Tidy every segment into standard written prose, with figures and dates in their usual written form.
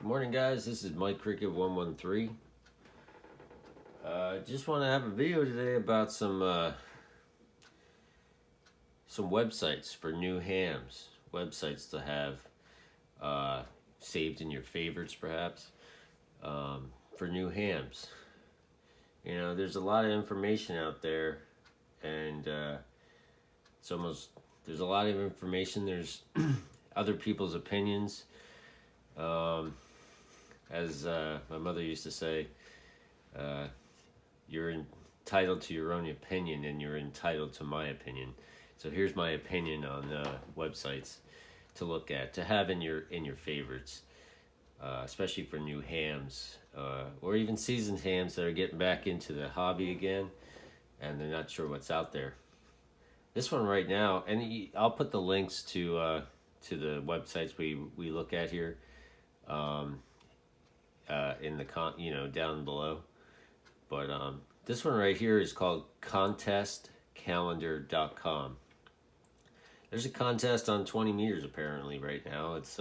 Good morning, guys. This is Mike Cricket 113. Just want to have a video today about some websites for new hams. Websites to have saved in your favorites, perhaps, for new hams. You know, there's a lot of information out there, and it's almost there's a lot of information. There's other people's opinions. As my mother used to say, you're entitled to your own opinion, and you're entitled to my opinion. So here's my opinion on websites to look at, to have in your favorites, especially for new hams or even seasoned hams that are getting back into the hobby again, and they're not sure what's out there. This one right now, and I'll put the links to the websites we look at here. In the down below, but this one right here is called contestcalendar.com. There's a contest on 20 meters apparently right now. It's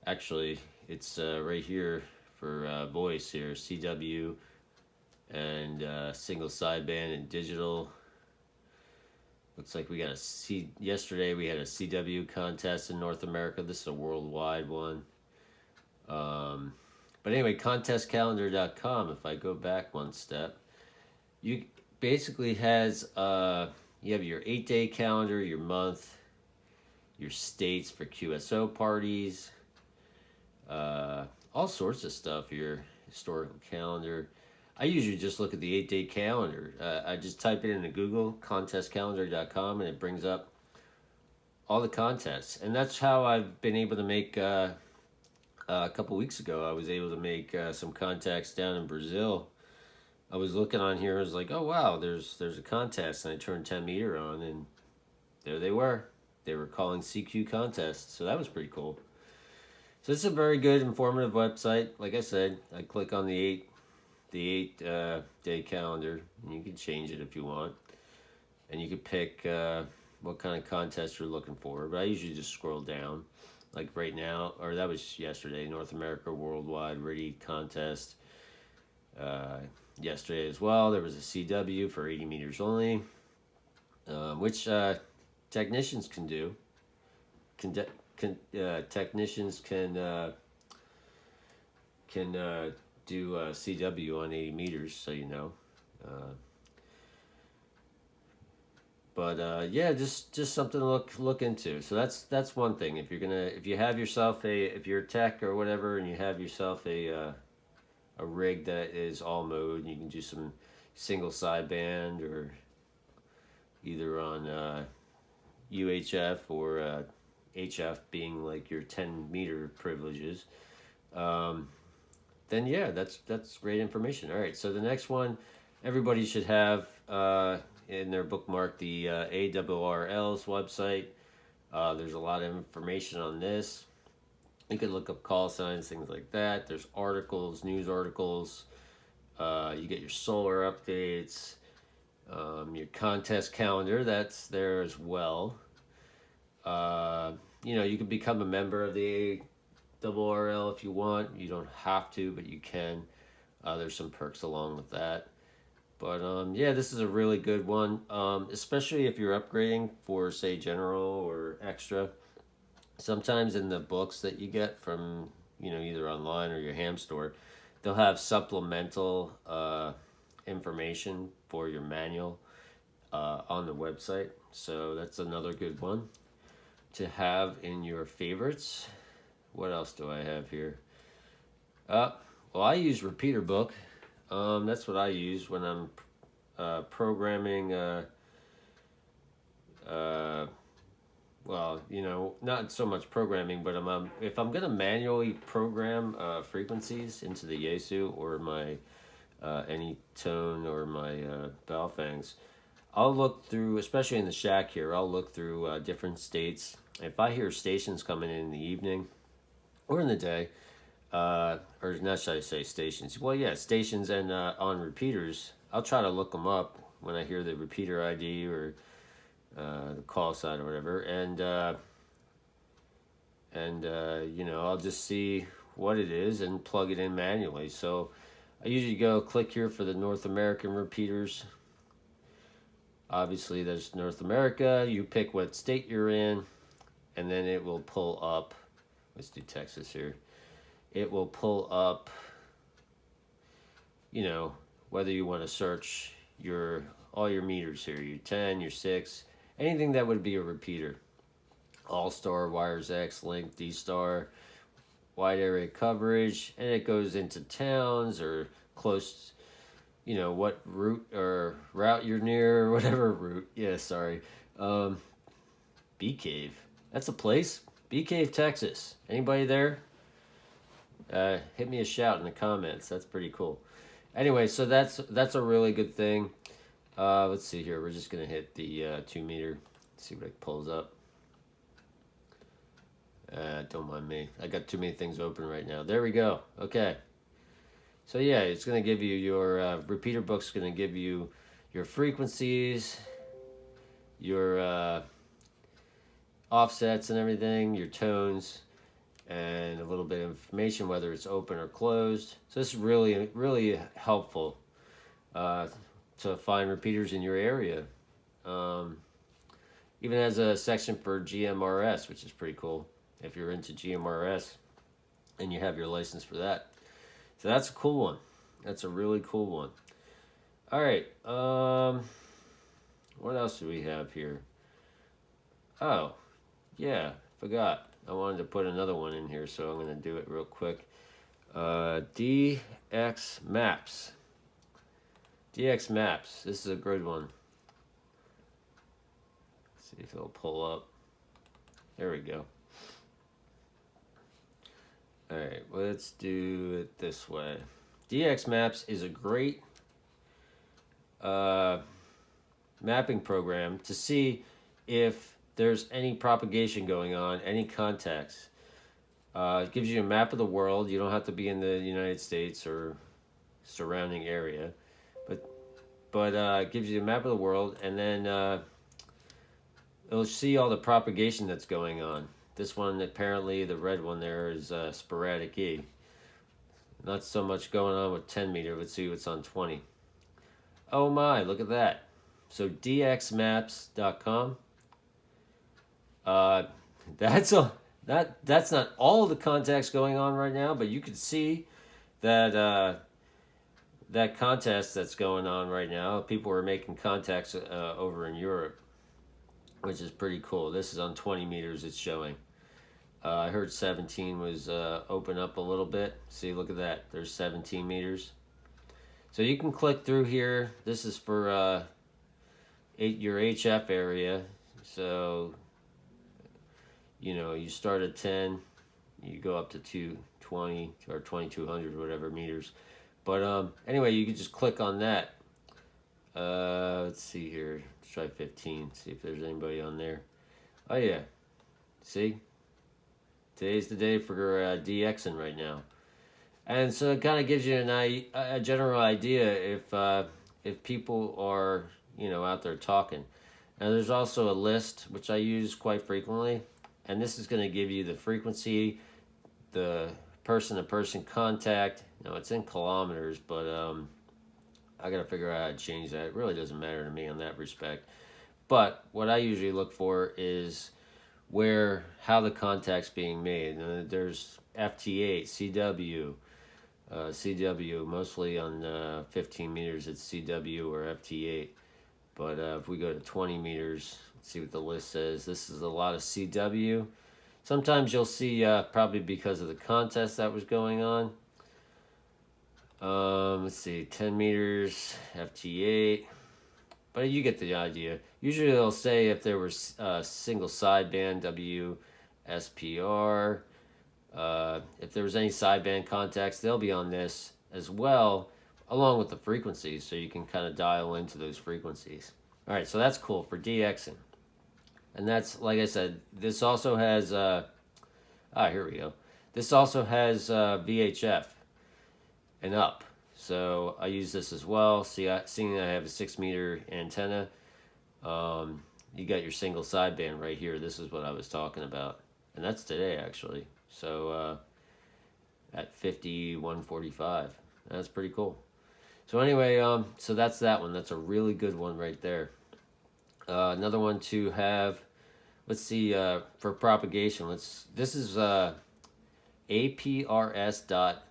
actually it's right here for voice here, CW and single sideband and digital. Looks like we got yesterday we had a CW contest in North America. This is a worldwide one. But anyway, contestcalendar.com, if I go back one step, you basically has, you have your 8-day calendar, your month, your states for QSO parties, all sorts of stuff, your historical calendar. I usually just look at the 8-day calendar. I just type it into Google, contestcalendar.com, and it brings up all the contests. And that's how I've been able to make... a couple weeks ago, I was able to make some contacts down in Brazil. I was looking on here, I was like, oh wow, there's a contest, and I turned 10 meter on, and there they were. They were calling CQ contests, so that was pretty cool. So it's a very good, informative website. Like I said, I click on the eight day calendar, and you can change it if you want, and you can pick what kind of contest you're looking for. But I usually just scroll down. Like right now, or that was yesterday, North America Worldwide Ready Contest. Yesterday as well, there was a CW for 80 meters only, which technicians can do. Technicians can do CW on 80 meters, so you know. But yeah, just something to look into. So that's one thing. If you have yourself if you're a tech or whatever, and you have yourself a rig that is all mode, you can do some single sideband or either on UHF or HF being like your 10 meter privileges. Then yeah, that's great information. All right, so the next one, everybody should have. In their bookmark, the ARRL's website. There's a lot of information on this. You can look up call signs, things like that. There's articles, news articles. You get your solar updates, your contest calendar, that's there as well. You can become a member of the ARRL if you want. You don't have to, but you can. There's some perks along with that. But yeah, this is a really good one, especially if you're upgrading for, say, general or extra. Sometimes in the books that you get from, either online or your ham store, they'll have supplemental information for your manual on the website. So that's another good one to have in your favorites. What else do I have here? Well, I use Repeater Book. That's what I use when I'm programming. Not so much programming, but if I'm gonna manually program frequencies into the Yaesu or my Anytone or my Baofengs, I'll look through, especially in the shack here. I'll look through different states. If I hear stations coming in the evening or in the day. Or not should I say stations? Well, yeah, stations and on repeaters. I'll try to look them up when I hear the repeater ID or the call sign or whatever, and I'll just see what it is and plug it in manually. So I usually go click here for the North American repeaters. Obviously, there's North America. You pick what state you're in, and then it will pull up. Let's do Texas here. It will pull up, you know, whether you want to search all your meters here, your 10, your 6, anything that would be a repeater. All-Star, Wires X, Link, D-Star, wide area coverage, and it goes into towns or close, you know, what route you're near, or whatever route. Yeah, sorry. Bee Cave. That's a place. Bee Cave, Texas. Anybody there? Hit me a shout in the comments. That's pretty cool. Anyway, so that's a really good thing. Let's see here. We're just gonna hit the 2 meter. See what it pulls up. Don't mind me. I got too many things open right now. There we go. Okay. So yeah, it's gonna give you your repeater book's gonna give you your frequencies, your offsets and everything, your tones, and a little bit of information whether it's open or closed. So this is really, really helpful to find repeaters in your area. Even has a section for GMRS, which is pretty cool if you're into GMRS and you have your license for that. So that's a cool one. That's a really cool one. All right. What else do we have here? Oh, yeah, forgot. I wanted to put another one in here, so I'm going to do it real quick. DX Maps. DX Maps. This is a good one. Let's see if it'll pull up. There we go. All right, let's do it this way. DX Maps is a great mapping program to see if there's any propagation going on, any contacts. It gives you a map of the world. You don't have to be in the United States or surrounding area, but it gives you a map of the world, and then it'll see all the propagation that's going on. This one, apparently, the red one there is sporadic E. Not so much going on with 10 meter. Let's see what's on 20. Oh my, look at that. So dxmaps.com. That's not all the contacts going on right now, but you can see that that contest that's going on right now. People are making contacts over in Europe, which is pretty cool. This is on 20 meters. It's showing. I heard 17 was open up a little bit. See, look at that. There's 17 meters. So you can click through here. This is for your HF area. So, you know, you start at 10, you go up to 220 or 2200, whatever meters. But anyway, you can just click on that. Let's see here. Let's try 15. See if there's anybody on there. Oh yeah. See? Today's the day for DXing right now. And so it kind of gives you a general idea if people are, you know, out there talking. Now there's also a list, which I use quite frequently. And this is going to give you the frequency, the person-to-person contact. Now it's in kilometers, but I got to figure out how to change that. It really doesn't matter to me in that respect. But what I usually look for is how the contact's being made. There's FT8, CW, CW, mostly on 15 meters it's CW or FT8. But if we go to 20 meters, let's see what the list says. This is a lot of CW. Sometimes you'll see, probably because of the contest that was going on. Let's see, 10 meters, FT8. But you get the idea. Usually they'll say if there was single sideband, WSPR. If there was any sideband contacts, they'll be on this as well, along with the frequencies, so you can kind of dial into those frequencies. All right, so that's cool for DXing. And that's, like I said, this also has, here we go. This also has VHF and up. So I use this as well. Seeing I have a 6 meter antenna, you got your single sideband right here. This is what I was talking about. And that's today, actually. So at 51:45. That's pretty cool. So anyway, so that's that one. That's a really good one right there. Another one to have. Let's see. For propagation, This is aprs dot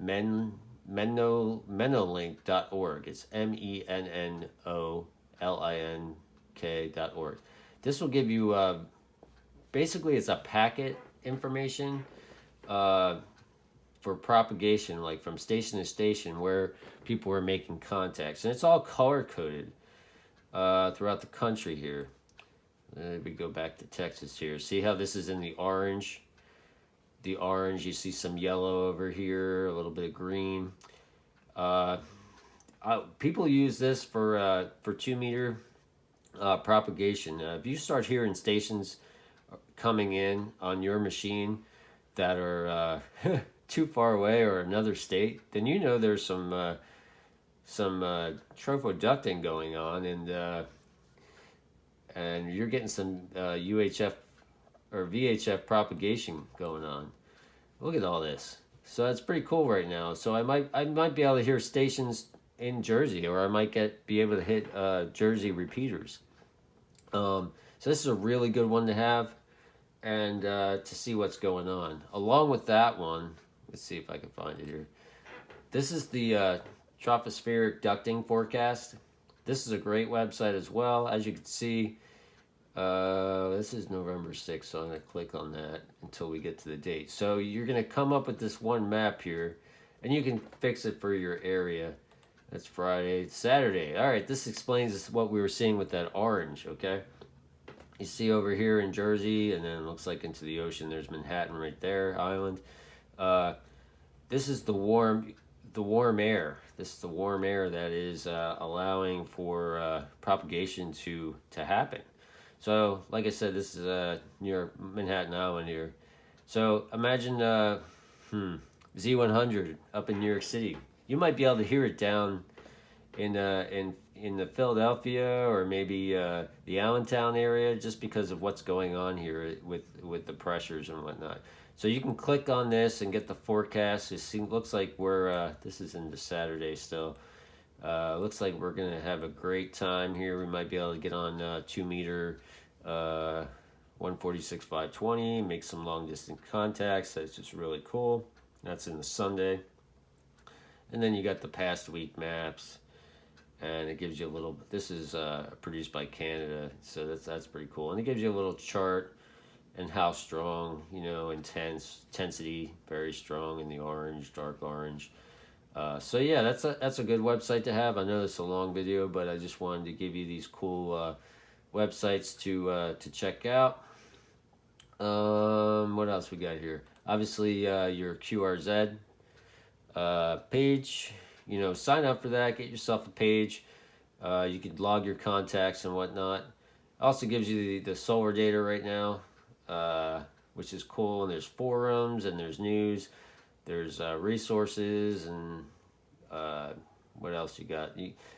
menolink.org. It's MENNOLINK.org. This will give you basically it's a packet information for propagation, like from station to station where people are making contacts, and it's all color coded throughout the country here. We go back to Texas here. See how this is in the orange? The orange, you see some yellow over here, a little bit of green. People use this for 2-meter propagation. If you start hearing stations coming in on your machine that are too far away or another state, then you know there's some tropoducting going on, and you're getting some UHF or VHF propagation going on. Look at all this. So that's pretty cool right now. So I might be able to hear stations in Jersey, or I might be able to hit Jersey repeaters. So this is a really good one to have, and to see what's going on. Along with that one, let's see if I can find it here. This is the tropospheric ducting forecast. This is a great website as well. As you can see, this is November 6th, so I'm going to click on that until we get to the date. So you're going to come up with this one map here, and you can fix it for your area. That's Friday, Saturday. All right, this explains what we were seeing with that orange, okay? You see over here in Jersey, and then it looks like into the ocean, there's Manhattan right there, island. This is the warm air. This is the warm air that is allowing for propagation to happen. So, like I said, this is near Manhattan Island here. So imagine Z100 up in New York City. You might be able to hear it down in the Philadelphia or maybe the Allentown area, just because of what's going on here with the pressures and whatnot. So you can click on this and get the forecast. Looks like this is into Saturday still. Looks like we're going to have a great time here. We might be able to get on 2-meter 146/520, make some long distance contacts. That's just really cool. That's in the Sunday. And then you got the past week maps, and it gives you a little. This is produced by Canada, so that's pretty cool. And it gives you a little chart and how strong, intensity, very strong in the orange, dark orange. So yeah, that's a good website to have. I know it's a long video, but I just wanted to give you these cool websites to check out. What else we got here? Obviously, your QRZ page. Sign up for that. Get yourself a page. You can log your contacts and whatnot. Also gives you the solar data right now, which is cool. And there's forums and there's news. There's resources and what else you got?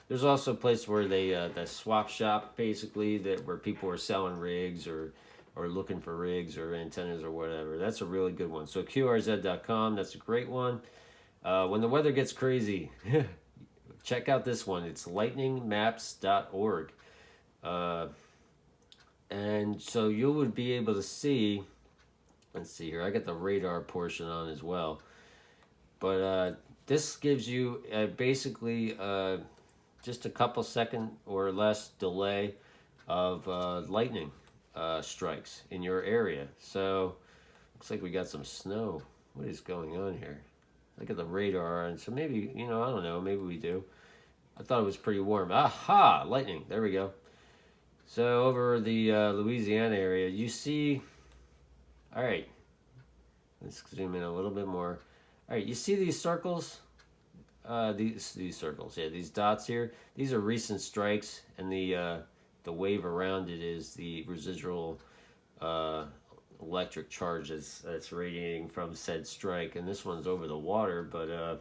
There's also a place where they the swap shop, basically, where people are selling rigs or looking for rigs or antennas or whatever. That's a really good one. So QRZ.com, that's a great one. When the weather gets crazy, check out this one. It's lightningmaps.org. And so you would be able to see, let's see here, I got the radar portion on as well. But this gives you basically just a couple second or less delay of lightning strikes in your area. So looks like we got some snow. What is going on here? Look at the radar, and so maybe, I don't know, maybe we do. I thought it was pretty warm. Aha! Lightning. There we go. So over the Louisiana area, you see, all right, let's zoom in a little bit more. All right, you see these circles? These circles, yeah, these dots here. These are recent strikes, and the wave around it is the residual electric charge that's radiating from said strike. And this one's over the water, but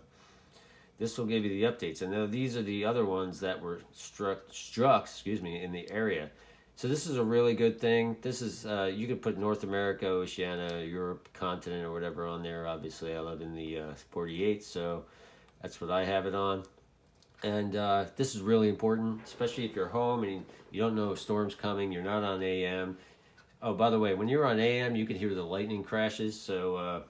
this will give you the updates. And now these are the other ones that were struck, in the area. So this is a really good thing. This is you could put North America, Oceania, Europe, continent, or whatever on there. Obviously, I live in the 48, so that's what I have it on. And this is really important, especially if you're home and you don't know a storm's coming. You're not on AM. Oh, by the way, when you're on AM, you can hear the lightning crashes. So,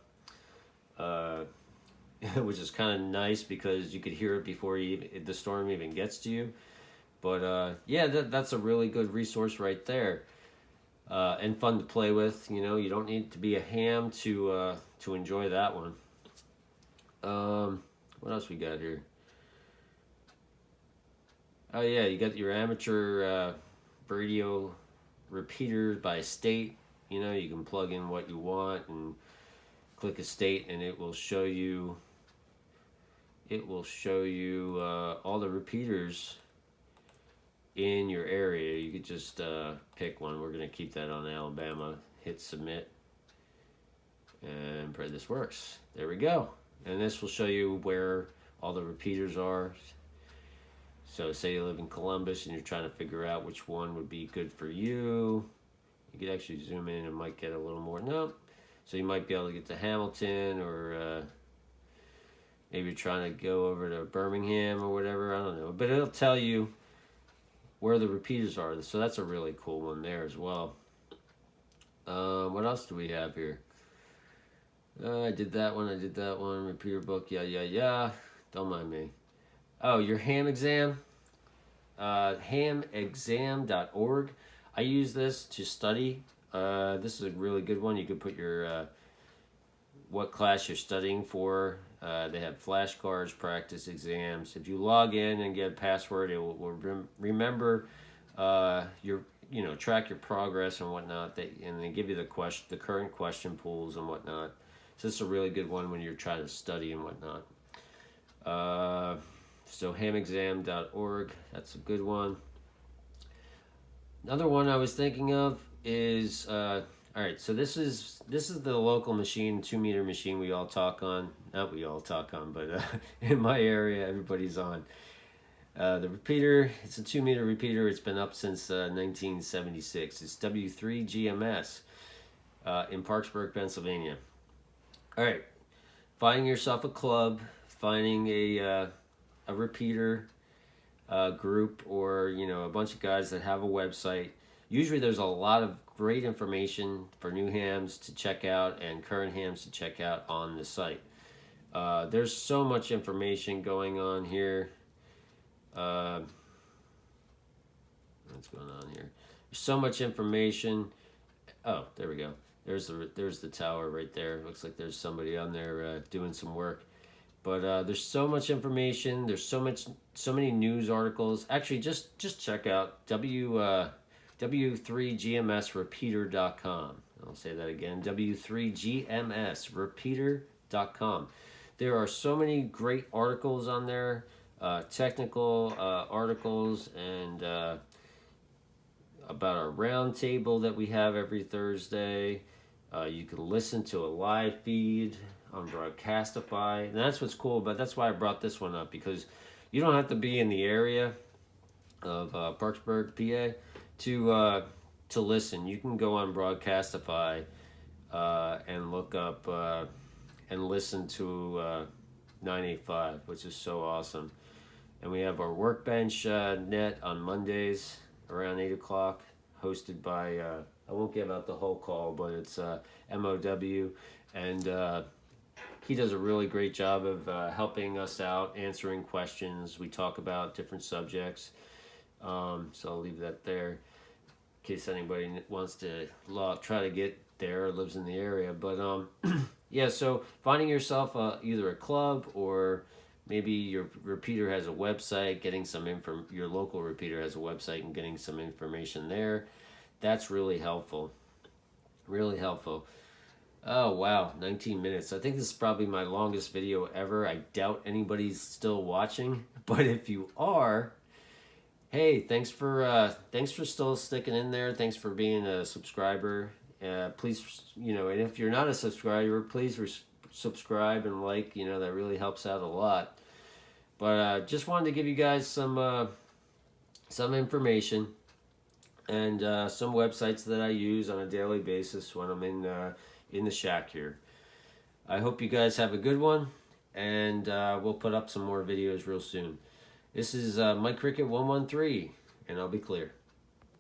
which is kind of nice because you could hear it before the storm even gets to you. But yeah, that's a really good resource right there, and fun to play with. You know, you don't need to be a ham to enjoy that one. What else we got here? Oh yeah, you got your amateur radio repeaters by state. You know, you can plug in what you want and click a state, and it will show you. It will show you all the repeaters in your area. You could just pick one. We're gonna keep that on Alabama. Hit submit, and pray this works. There we go. And this will show you where all the repeaters are. So say you live in Columbus and you're trying to figure out which one would be good for you. You could actually zoom in and might get a little more. Nope. So you might be able to get to Hamilton, or maybe you're trying to go over to Birmingham or whatever. I don't know. But it'll tell you where the repeaters are. So that's a really cool one there as well. What else do we have here? I did that one. Repeater book. Yeah. Don't mind me. Oh, your ham exam. Hamexam.org. I use this to study. This is a really good one. You could put your what class you're studying for. They have flashcards, practice exams. If you log in and get a password, it will remember track your progress and whatnot. And they give you the current question pools and whatnot. So this is a really good one when you're trying to study and whatnot. So hamexam.org, that's a good one. Another one I was thinking of is all right. So this is the local machine, 2-meter machine we all talk on. Not we all talk on, but in my area everybody's on. The repeater, it's a 2-meter repeater. It's been up since 1976. It's W3GMS in Parkersburg, Pennsylvania. All right, finding yourself a club, finding a repeater group, or a bunch of guys that have a website. Usually there's a lot of great information for new hams to check out and current hams to check out on the site. There's so much information going on here. What's going on here? There's so much information. Oh, there we go. There's the tower right there. Looks like there's somebody on there doing some work. But there's so much information. There's so many news articles. Actually, just check out w3gmsrepeater.com. I'll say that again. w3gmsrepeater.com. There are so many great articles on there, technical articles, and about our round table that we have every Thursday. You can listen to a live feed on Broadcastify, and that's what's cool. But that's why I brought this one up, because you don't have to be in the area of Parkersburg, PA, to listen. You can go on Broadcastify and look up and listen to 985, which is so awesome. And we have our Workbench net on Mondays around 8 o'clock, hosted by I won't give out the whole call, but it's MOW, and he does a really great job of helping us out, answering questions. We talk about different subjects, so I'll leave that there in case anybody wants to try to get there or lives in the area. But yeah, so finding yourself either a club, or maybe your repeater has a website, getting some your local repeater has a website and getting some information there. That's really helpful. Really helpful. Oh, wow. 19 minutes. I think this is probably my longest video ever. I doubt anybody's still watching. But if you are, hey, thanks for still sticking in there. Thanks for being a subscriber. Please, and if you're not a subscriber, please subscribe and like. That really helps out a lot. But just wanted to give you guys some information. and some websites that I use on a daily basis when I'm in the shack here. I hope you guys have a good one, and we'll put up some more videos real soon. This is Mike Cricket 113, and I'll be clear.